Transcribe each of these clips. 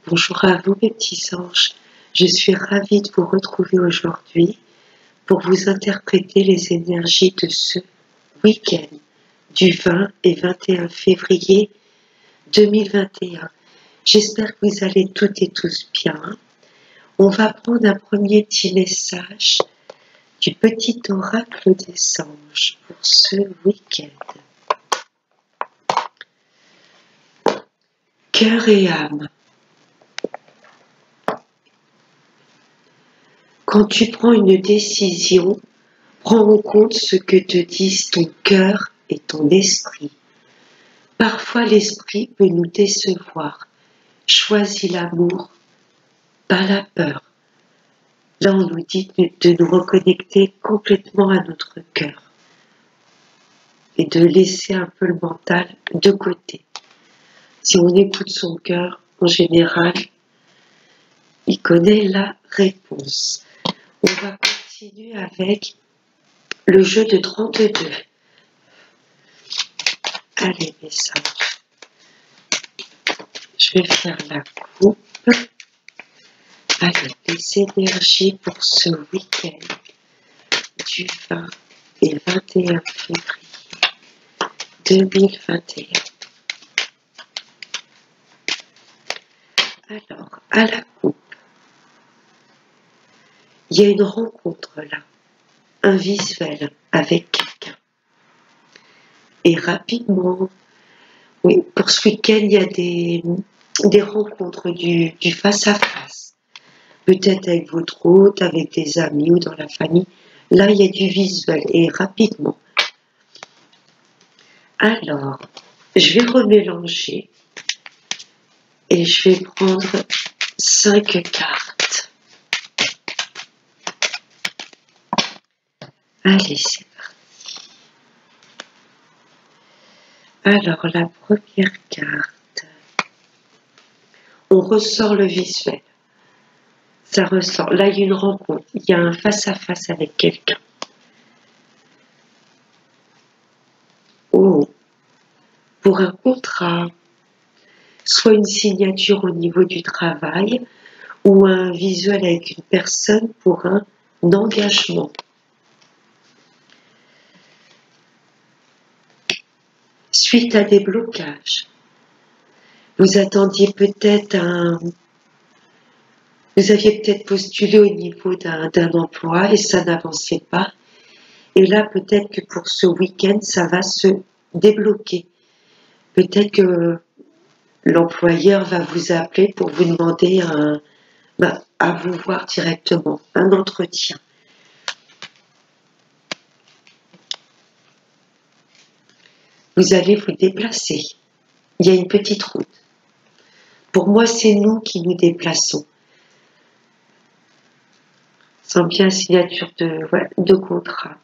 Bonjour à vous mes petits anges, je suis ravie de vous retrouver aujourd'hui pour vous interpréter les énergies de ce week-end du 20 et 21 février 2021. J'espère que vous allez toutes et tous bien. On va prendre un premier petit message du petit oracle des anges pour ce week-end. Cœur et âme. Quand tu prends une décision, prends en compte ce que te disent ton cœur et ton esprit. Parfois l'esprit peut nous décevoir. Choisis l'amour, pas la peur. Là on nous dit de nous reconnecter complètement à notre cœur et de laisser un peu le mental de côté. Si on écoute son cœur, en général, il connaît la réponse. On va continuer avec le jeu de 32. Allez mes anges, je vais faire la coupe. Allez, les énergies pour ce week-end du 20 et 21 février 2021. Alors, à la coupe, il y a une rencontre là, un visuel avec quelqu'un. Et rapidement, oui, pour ce week-end, il y a des rencontres du face-à-face. Peut-être avec votre hôte, avec des amis ou dans la famille. Là, il y a du visuel et rapidement. Alors, je vais remélanger et je vais prendre 5 cartes. Allez, c'est parti. Alors, la première carte, on ressort le visuel. Ça ressort. Là, il y a une rencontre. Il y a un face-à-face avec quelqu'un. Oh, pour un contrat, soit une signature au niveau du travail ou un visuel avec une personne pour un engagement. Suite à des blocages, vous attendiez peut-être vous aviez peut-être postulé au niveau d'un emploi et ça n'avançait pas. Et là, peut-être que pour ce week-end, ça va se débloquer. Peut-être que l'employeur va vous appeler pour vous demander à vous voir directement, un entretien. Vous allez vous déplacer. Il y a une petite route. Pour moi, c'est nous qui nous déplaçons. Sans bien signature de contrat.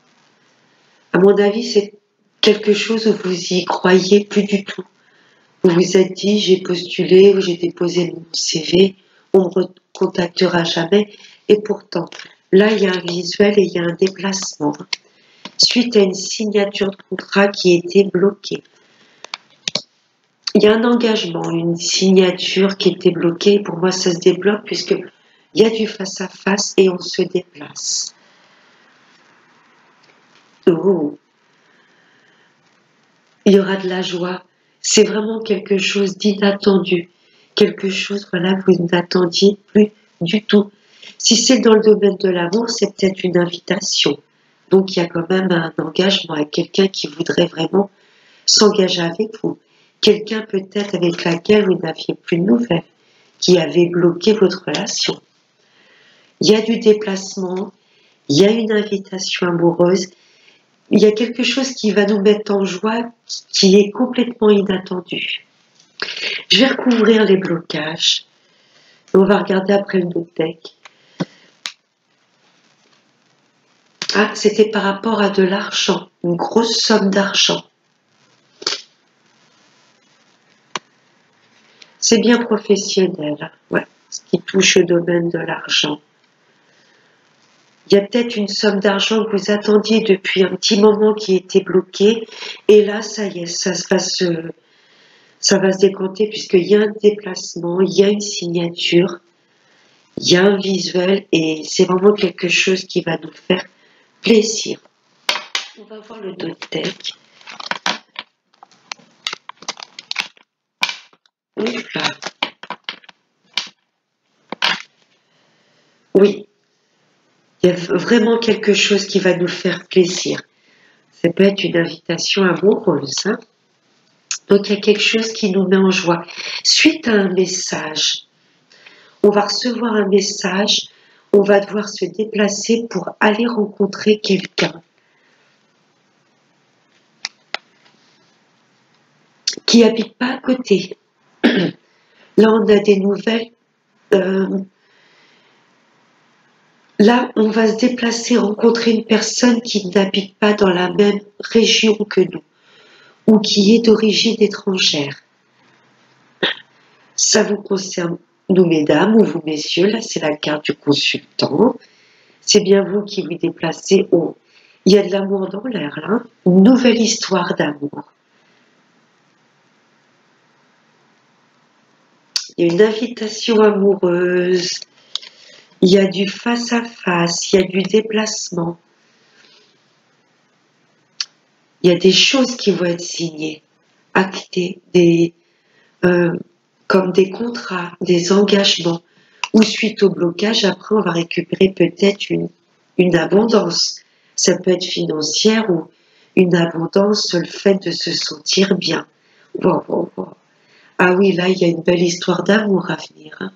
À mon avis, c'est quelque chose où vous y croyez plus du tout. Vous vous êtes dit, j'ai postulé ou j'ai déposé mon CV, on me recontactera jamais. Et pourtant, là, il y a un visuel et il y a un déplacement. Suite à une signature de contrat qui a été bloquée. Il y a un engagement, une signature qui était bloquée. Pour moi, ça se débloque puisque il y a du face-à-face et on se déplace. Oh. Il y aura de la joie. C'est vraiment quelque chose d'inattendu. Quelque chose, voilà, que vous n'attendiez plus du tout. Si c'est dans le domaine de l'amour, c'est peut-être une invitation. Donc, il y a quand même un engagement avec quelqu'un qui voudrait vraiment s'engager avec vous. Quelqu'un peut-être avec laquelle vous n'aviez plus de nouvelles, qui avait bloqué votre relation. Il y a du déplacement, il y a une invitation amoureuse, il y a quelque chose qui va nous mettre en joie, qui est complètement inattendu. Je vais recouvrir les blocages. On va regarder après le autre deck. Ah, c'était par rapport à de l'argent, une grosse somme d'argent. C'est bien professionnel, ouais, ce qui touche au domaine de l'argent. Il y a peut-être une somme d'argent que vous attendiez depuis un petit moment qui était bloquée, et là, ça y est, ça va Ça va se décompter puisqu'il y a un déplacement, il y a une signature, il y a un visuel et c'est vraiment quelque chose qui va nous faire plaisir. On va voir le dos de deck. Oula. Oui, il y a vraiment quelque chose qui va nous faire plaisir. Ça peut être une invitation amoureuse. Hein. Donc il y a quelque chose qui nous met en joie. Suite à un message, on va recevoir un message, on va devoir se déplacer pour aller rencontrer quelqu'un qui habite pas à côté. Là, on a des nouvelles. Là, on va se déplacer, rencontrer une personne qui n'habite pas dans la même région que nous ou qui est d'origine étrangère. Ça vous concerne, nous mesdames ou vous messieurs, là c'est la carte du consultant. C'est bien vous qui vous déplacez. Oh, il y a de l'amour dans l'air là, une nouvelle histoire d'amour. Il y a une invitation amoureuse, il y a du face à face, il y a du déplacement. Il y a des choses qui vont être signées, actées, comme des contrats, des engagements, ou suite au blocage, après on va récupérer peut-être une abondance. Ça peut être financière ou une abondance, le fait de se sentir bien. Wow, wow, wow. Ah oui, là, il y a une belle histoire d'amour à venir. Hein.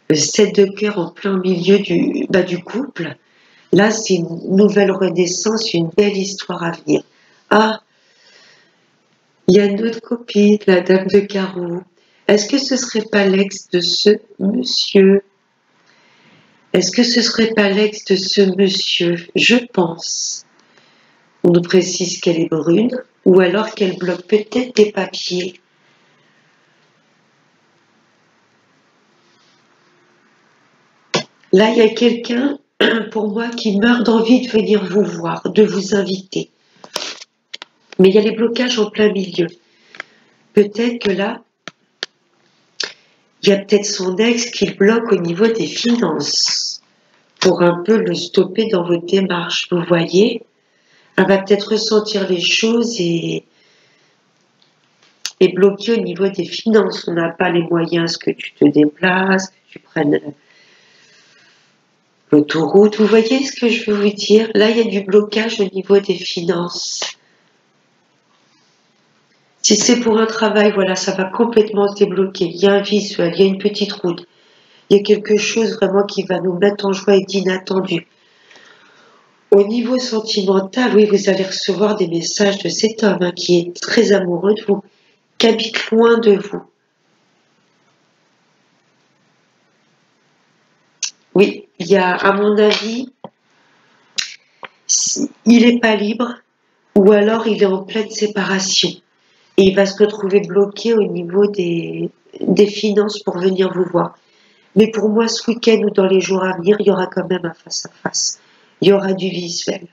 Le 7 de cœur en plein milieu du couple. Là, c'est une nouvelle renaissance, une belle histoire à venir. Ah, il y a une autre copine, la dame de carreau. Est-ce que ce serait pas l'ex de ce monsieur? Est-ce que ce serait pas l'ex de ce monsieur? Je pense. On nous précise qu'elle est brune ou alors qu'elle bloque peut-être des papiers. Là, il y a quelqu'un, pour moi, qui meurt d'envie de venir vous voir, de vous inviter. Mais il y a les blocages en plein milieu. Peut-être que là, il y a peut-être son ex qui le bloque au niveau des finances pour un peu le stopper dans votre démarche. Vous voyez, elle va peut-être ressentir les choses et bloquer au niveau des finances. On n'a pas les moyens que tu te déplaces, que tu prennes l'autoroute. Vous voyez ce que je veux vous dire? Là, il y a du blocage au niveau des finances. Si c'est pour un travail, voilà, ça va complètement se débloquer. Il y a un visuel, il y a une petite route. Il y a quelque chose vraiment qui va nous mettre en joie et d'inattendu. Au niveau sentimental, oui, vous allez recevoir des messages de cet homme hein, qui est très amoureux de vous, qui habite loin de vous. Oui, il y a, à mon avis, il n'est pas libre ou alors il est en pleine séparation. Et il va se retrouver bloqué au niveau des finances pour venir vous voir. Mais pour moi, ce week-end ou dans les jours à venir, il y aura quand même un face-à-face. Il y aura du visuel.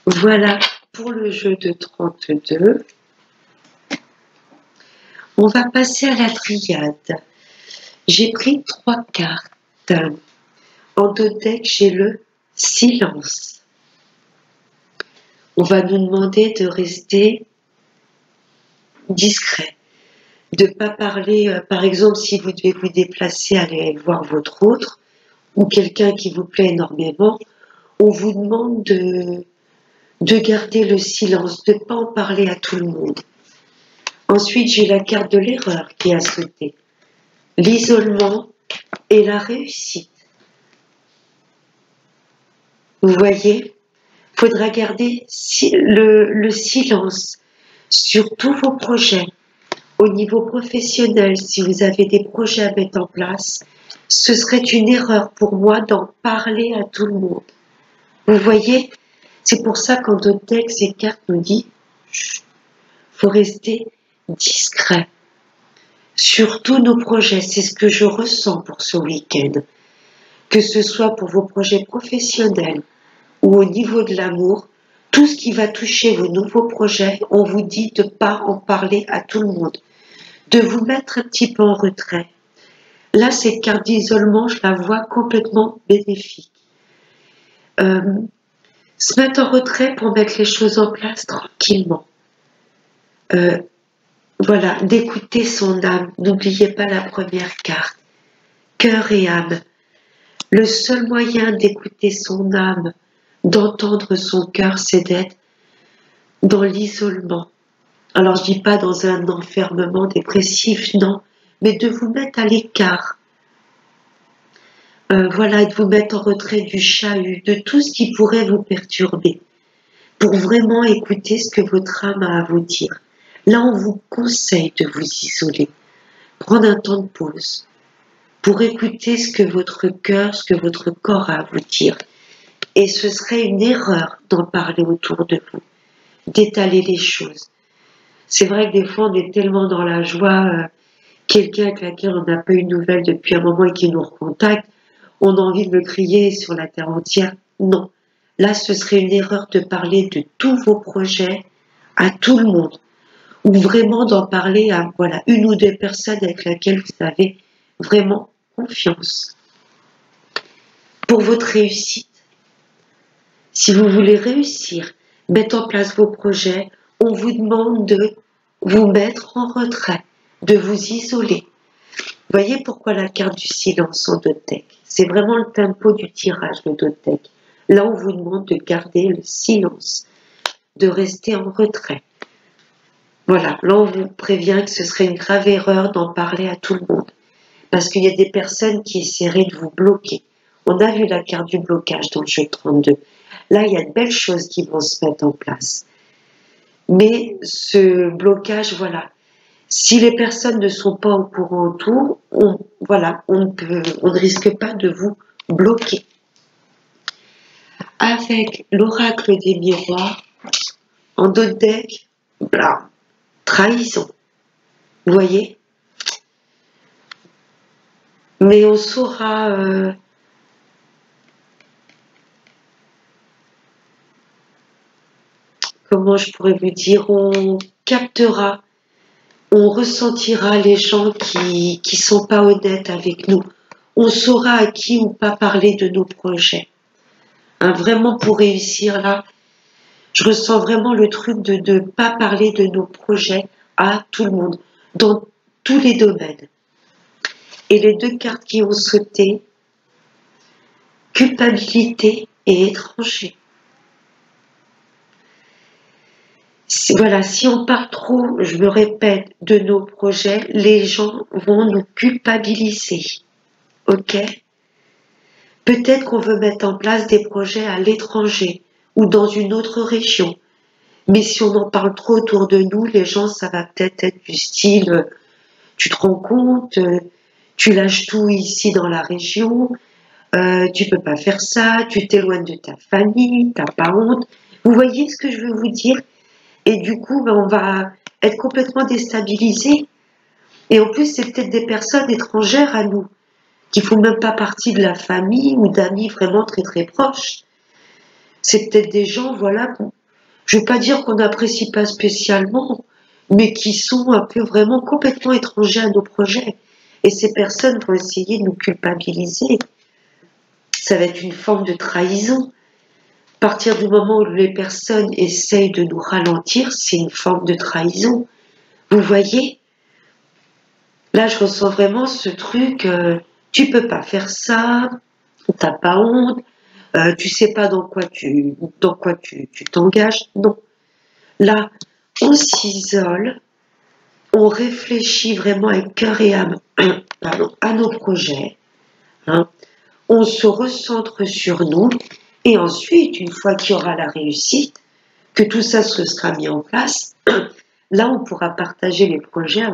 Voilà pour le jeu de 32. On va passer à la triade. J'ai pris 3 cartes. En deux decks, j'ai le silence. On va nous demander de rester discret. De ne pas parler, par exemple, si vous devez vous déplacer, aller voir votre autre, ou quelqu'un qui vous plaît énormément, on vous demande de garder le silence, de ne pas en parler à tout le monde. Ensuite, j'ai la carte de l'erreur qui est à sauter. L'isolement et la réussite. Vous voyez, il faudra garder le silence sur tous vos projets. Au niveau professionnel, si vous avez des projets à mettre en place, ce serait une erreur pour moi d'en parler à tout le monde. Vous voyez, c'est pour ça qu'en d'autres textes, ces cartes nous disent faut rester discret sur tous nos projets. C'est ce que je ressens pour ce week-end. Que ce soit pour vos projets professionnels ou au niveau de l'amour, Tout ce qui va toucher vos nouveaux projets, on vous dit de ne pas en parler à tout le monde, de vous mettre un petit peu en retrait. Là, cette carte d'isolement, je la vois complètement bénéfique. Se mettre en retrait pour mettre les choses en place tranquillement. Voilà, d'écouter son âme. N'oubliez pas la première carte. Cœur et âme. Le seul moyen d'écouter son âme, d'entendre son cœur, c'est d'être dans l'isolement. Alors je dis pas dans un enfermement dépressif, non, mais de vous mettre à l'écart. Voilà, de vous mettre en retrait du chahut, de tout ce qui pourrait vous perturber, pour vraiment écouter ce que votre âme a à vous dire. Là, on vous conseille de vous isoler, prendre un temps de pause, pour écouter ce que votre cœur, ce que votre corps a à vous dire. Et ce serait une erreur d'en parler autour de vous, d'étaler les choses. C'est vrai que des fois, on est tellement dans la joie, quelqu'un avec laquelle on n'a pas eu de nouvelles depuis un moment et qui nous recontacte, on a envie de le crier sur la terre entière. Non. Là, ce serait une erreur de parler de tous vos projets à tout le monde, ou vraiment d'en parler à voilà, une ou deux personnes avec lesquelles vous avez vraiment confiance. Pour votre réussite, si vous voulez réussir, mettre en place vos projets, on vous demande de vous mettre en retrait, de vous isoler. Voyez pourquoi la carte du silence en Dotec. C'est vraiment le tempo du tirage, le Dotec. Là, on vous demande de garder le silence, de rester en retrait. Voilà, là, on vous prévient que ce serait une grave erreur d'en parler à tout le monde. Parce qu'il y a des personnes qui essaieraient de vous bloquer. On a vu la carte du blocage dans le jeu 32. Là, il y a de belles choses qui vont se mettre en place. Mais ce blocage, voilà, si les personnes ne sont pas au courant autour, on ne risque pas de vous bloquer. Avec l'oracle des miroirs, en d'autres decks, trahison. Vous voyez? Mais on saura comment je pourrais vous dire, on captera, on ressentira les gens qui sont pas honnêtes avec nous. On saura à qui ou pas parler de nos projets. Hein, vraiment pour réussir là, je ressens vraiment le truc de ne pas parler de nos projets à tout le monde, dans tous les domaines. Et les deux cartes qui ont sauté, culpabilité et étranger. Voilà, si on parle trop, je me répète, de nos projets, les gens vont nous culpabiliser. Ok? Peut-être qu'on veut mettre en place des projets à l'étranger ou dans une autre région. Mais si on en parle trop autour de nous, les gens, ça va peut-être être du style, tu te rends compte, tu lâches tout ici dans la région, tu peux pas faire ça, tu t'éloignes de ta famille, t'as pas honte. Vous voyez ce que je veux vous dire? Et du coup, on va être complètement déstabilisé. Et en plus, c'est peut-être des personnes étrangères à nous, qui font même pas partie de la famille ou d'amis vraiment très très proches. C'est peut-être des gens, voilà, je veux pas dire qu'on n'apprécie pas spécialement, mais qui sont un peu vraiment complètement étrangers à nos projets. Et ces personnes vont essayer de nous culpabiliser. Ça va être une forme de trahison. À partir du moment où les personnes essayent de nous ralentir, c'est une forme de trahison. Vous voyez? Là, je ressens vraiment ce truc, tu peux pas faire ça, t'as pas honte, tu sais pas dans quoi tu t'engages. Non. Là, on s'isole, on réfléchit vraiment avec cœur et âme pardon, à nos projets. Hein. On se recentre sur nous. Et ensuite, une fois qu'il y aura la réussite, que tout ça se sera mis en place, là, on pourra partager les projets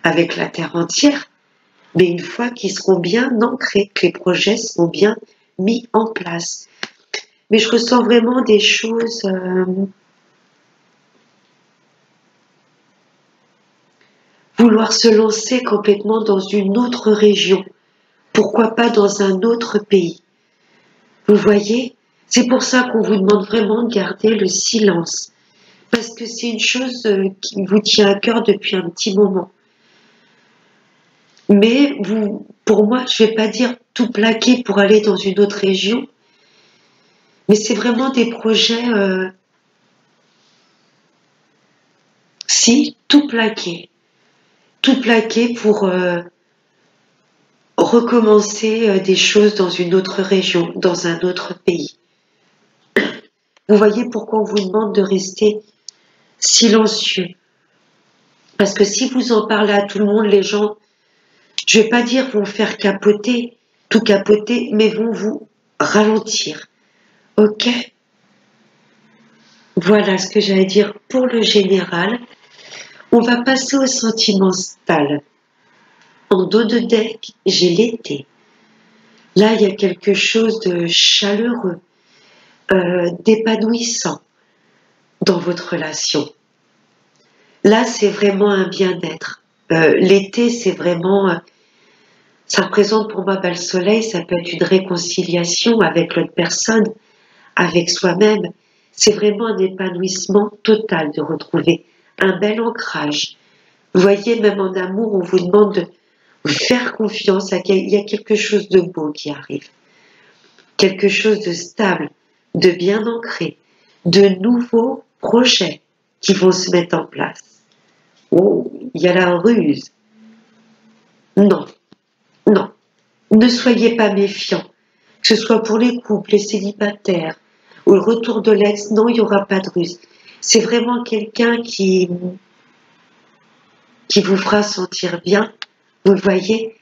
avec la terre entière. Mais une fois qu'ils seront bien ancrés, que les projets seront bien mis en place. Mais je ressens vraiment des choses vouloir se lancer complètement dans une autre région. Pourquoi pas dans un autre pays? Vous voyez? C'est pour ça qu'on vous demande vraiment de garder le silence. Parce que c'est une chose qui vous tient à cœur depuis un petit moment. Mais vous, pour moi, je ne vais pas dire tout plaquer pour aller dans une autre région, mais c'est vraiment des projets, si, tout plaquer pour recommencer des choses dans une autre région, dans un autre pays. Vous voyez pourquoi on vous demande de rester silencieux. Parce que si vous en parlez à tout le monde, les gens, je vais pas dire vont faire capoter, tout capoter, mais vont vous ralentir. Ok? Voilà ce que j'allais dire pour le général. On va passer au sentimental. En dos de deck, j'ai l'été. Là, il y a quelque chose de chaleureux, d'épanouissant dans votre relation. Là, c'est vraiment un bien-être. L'été, c'est vraiment, ça représente pour moi le soleil, ça peut être une réconciliation avec l'autre personne, avec soi-même. C'est vraiment un épanouissement total de retrouver un bel ancrage. Vous voyez, même en amour, on vous demande de faire confiance il y a quelque chose de beau qui arrive. Quelque chose de stable, de bien ancré, de nouveaux projets qui vont se mettre en place. Oh, il y a la ruse. Non, non, ne soyez pas méfiants, que ce soit pour les couples, les célibataires, ou le retour de l'ex, non, il n'y aura pas de ruse. C'est vraiment quelqu'un qui vous fera sentir bien. Vous voyez?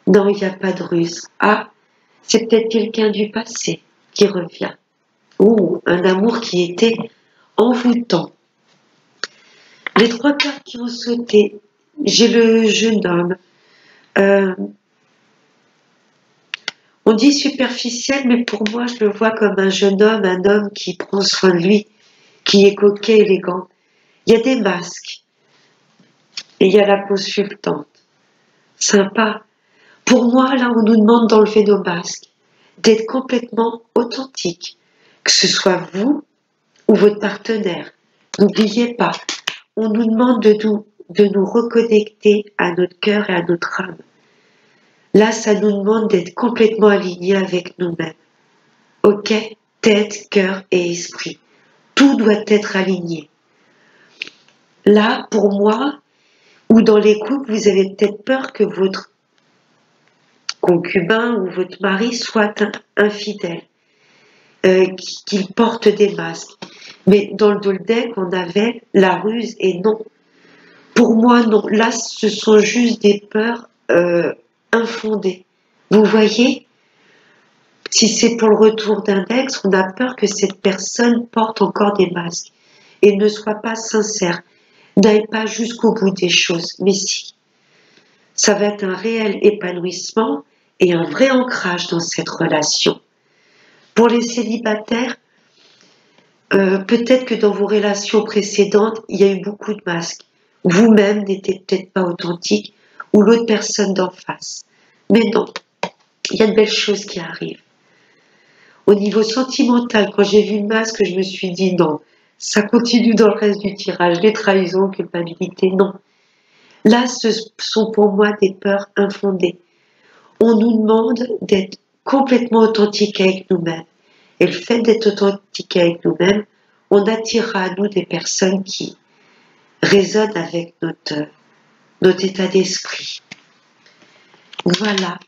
Non, il n'y a pas de ruse. Ah, c'est peut-être quelqu'un du passé qui revient. Ou un amour qui était envoûtant. Les trois cartes qui ont sauté, j'ai le jeune homme. On dit superficiel, mais pour moi, je le vois comme un homme qui prend soin de lui, qui est coquet, élégant. Il y a des masques. Et il y a la consultante. Sympa. Pour moi, là, on nous demande d'enlever nos masques, d'être complètement authentique, que ce soit vous ou votre partenaire. N'oubliez pas, on nous demande de nous reconnecter à notre cœur et à notre âme. Là, ça nous demande d'être complètement alignés avec nous-mêmes. Ok? Tête, cœur et esprit. Tout doit être aligné. Là, pour moi, ou dans les couples, vous avez peut-être peur que votre concubin ou votre mari soit infidèle, qu'il porte des masques. Mais dans le deck, on avait la ruse et non. Pour moi, non. Là, ce sont juste des peurs infondées. Vous voyez? Si c'est pour le retour d'un ex, on a peur que cette personne porte encore des masques et ne soit pas sincère, n'aille pas jusqu'au bout des choses. Mais si, ça va être un réel épanouissement et un vrai ancrage dans cette relation. Pour les célibataires, peut-être que dans vos relations précédentes, il y a eu beaucoup de masques. Vous-même n'étiez peut-être pas authentique ou l'autre personne d'en face. Mais non, il y a de belles choses qui arrivent. Au niveau sentimental, quand j'ai vu le masque, je me suis dit non, ça continue dans le reste du tirage. Les trahisons, culpabilité, non. Là, ce sont pour moi des peurs infondées. On nous demande d'être complètement authentique avec nous-mêmes. Et le fait d'être authentique avec nous-mêmes, on attirera à nous des personnes qui résonnent avec notre état d'esprit. Voilà.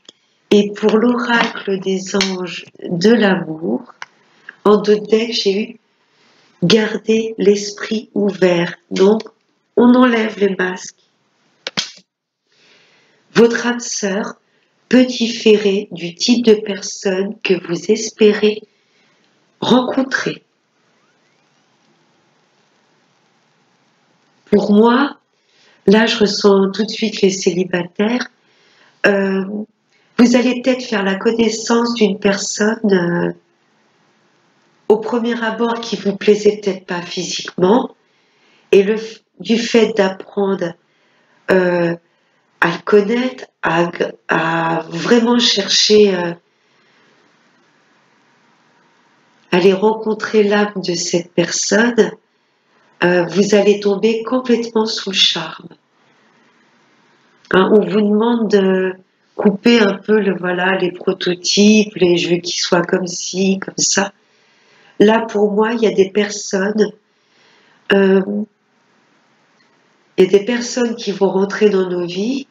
Et pour l'oracle des anges de l'amour, en deux decks, j'ai eu garder l'esprit ouvert. Donc, on enlève les masques. Votre âme sœur peut différer du type de personne que vous espérez rencontrer. Pour moi, là, je ressens tout de suite les célibataires. Vous allez peut-être faire la connaissance d'une personne au premier abord qui vous plaisait peut-être pas physiquement, et du fait d'apprendre à le connaître, à vraiment chercher allez rencontrer l'âme de cette personne, vous allez tomber complètement sous le charme. Hein, on vous demande de couper un peu les prototypes, les je veux qu'ils soient comme ci, comme ça. Là, pour moi, il y a des personnes, qui vont rentrer dans nos vies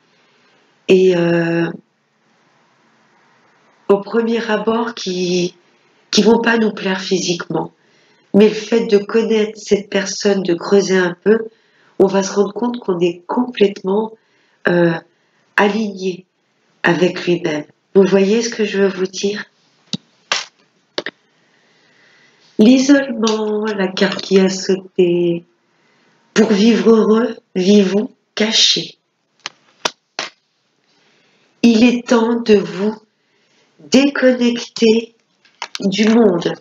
et au premier abord qui vont pas nous plaire physiquement. Mais le fait de connaître cette personne, de creuser un peu, on va se rendre compte qu'on est complètement aligné avec lui-même. Vous voyez ce que je veux vous dire? L'isolement, la carte qui a sauté. Pour vivre heureux, vivons cachés. Il est temps de vous déconnecter du monde.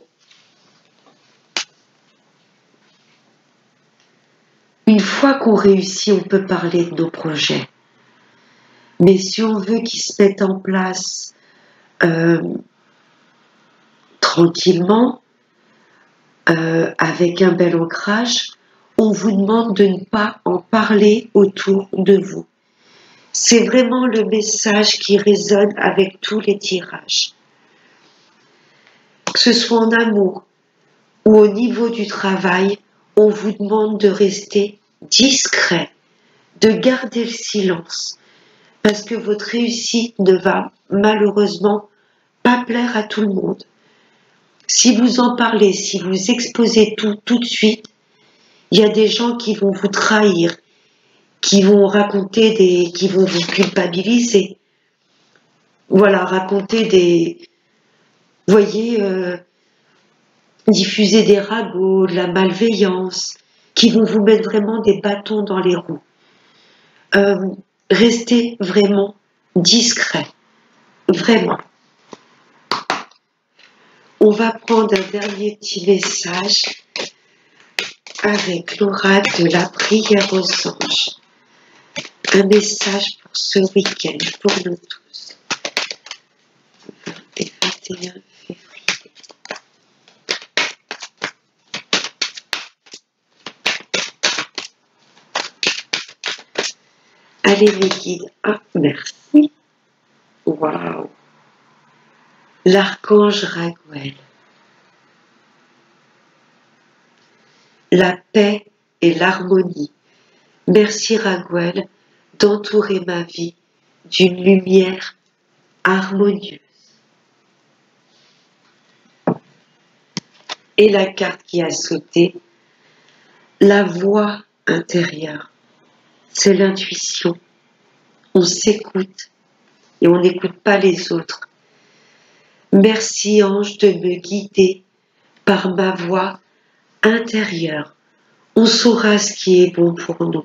Une fois qu'on réussit, on peut parler de nos projets. Mais si on veut qu'ils se mettent en place tranquillement, avec un bel ancrage, on vous demande de ne pas en parler autour de vous. C'est vraiment le message qui résonne avec tous les tirages. Que ce soit en amour ou au niveau du travail, on vous demande de rester discret, de garder le silence, parce que votre réussite ne va malheureusement pas plaire à tout le monde. Si vous en parlez, si vous exposez tout de suite, il y a des gens qui vont vous trahir, qui vont qui vont vous culpabiliser. Voilà, voyez, diffuser des ragots, de la malveillance, qui vont vous mettre vraiment des bâtons dans les roues. Restez vraiment discret, vraiment. On va prendre un dernier petit message avec l'oracle de la prière aux anges. Un message pour ce week-end, pour nous tous. 20 et 21 février. Allez mes guides, merci. Waouh. L'archange Raguel. La paix et l'harmonie. Merci Raguel d'entourer ma vie d'une lumière harmonieuse. Et la carte qui a sauté, la voix intérieure, c'est l'intuition. On s'écoute et on n'écoute pas les autres. Merci ange de me guider par ma voix intérieure. On saura ce qui est bon pour nous.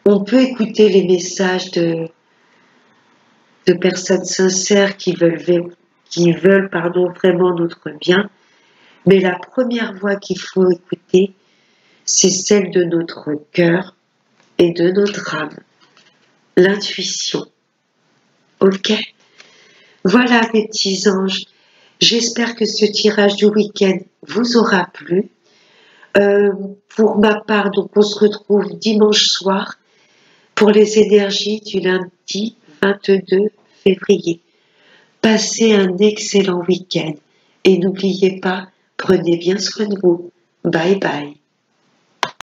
On peut écouter les messages de personnes sincères qui veulent vraiment notre bien, mais la première voix qu'il faut écouter, c'est celle de notre cœur et de notre âme, l'intuition. Ok? Voilà mes petits anges, j'espère que ce tirage du week-end vous aura plu. Pour ma part, donc on se retrouve dimanche soir pour les énergies du lundi 22 février. Passez un excellent week-end et n'oubliez pas, prenez bien soin de vous. Bye bye.